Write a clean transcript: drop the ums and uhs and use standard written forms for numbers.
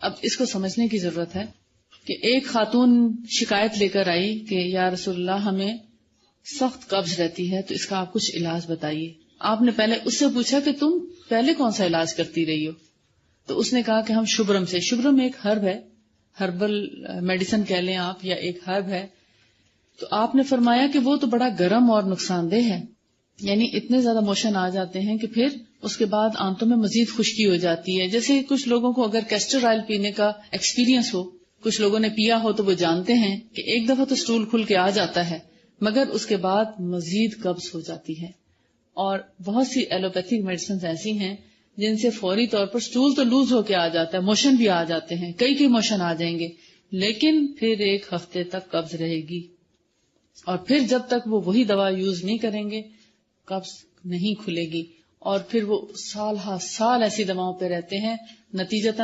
अब इसको समझने की जरूरत है कि एक खातून शिकायत लेकर आई कि या रसूलल्लाह हमें सख्त कब्ज रहती है, तो इसका आप कुछ इलाज बताइए। आपने पहले उससे पूछा कि तुम पहले कौन सा इलाज करती रही हो, तो उसने कहा कि हम शुभ्रम से। शुभ्रम एक हर्ब है, हर्बल मेडिसिन कह लें आप, या एक हर्ब है। तो आपने फरमाया कि वो तो बड़ा गर्म और नुकसानदेह है, यानी इतने ज्यादा मोशन आ जाते हैं कि फिर उसके बाद आंतों में मजीद खुश्की हो जाती है। जैसे कुछ लोगों को अगर कैस्टर ऑयल पीने का एक्सपीरियंस हो, कुछ लोगों ने पिया हो, तो वो जानते हैं कि एक दफा तो स्टूल खुल के आ जाता है, मगर उसके बाद मजीद कब्ज हो जाती है। और बहुत सी एलोपैथिक मेडिसिन ऐसी हैं जिनसे फौरी तौर पर स्टूल तो लूज होके आ जाता है, मोशन भी आ जाते हैं, कई मोशन आ जाएंगे, लेकिन फिर एक हफ्ते तक कब्ज रहेगी। और फिर जब तक वो वही दवा यूज नहीं करेंगे, कब्ज नहीं खुलेगी। और फिर वो साल ऐसी दवाओं पे रहते हैं, नतीजतन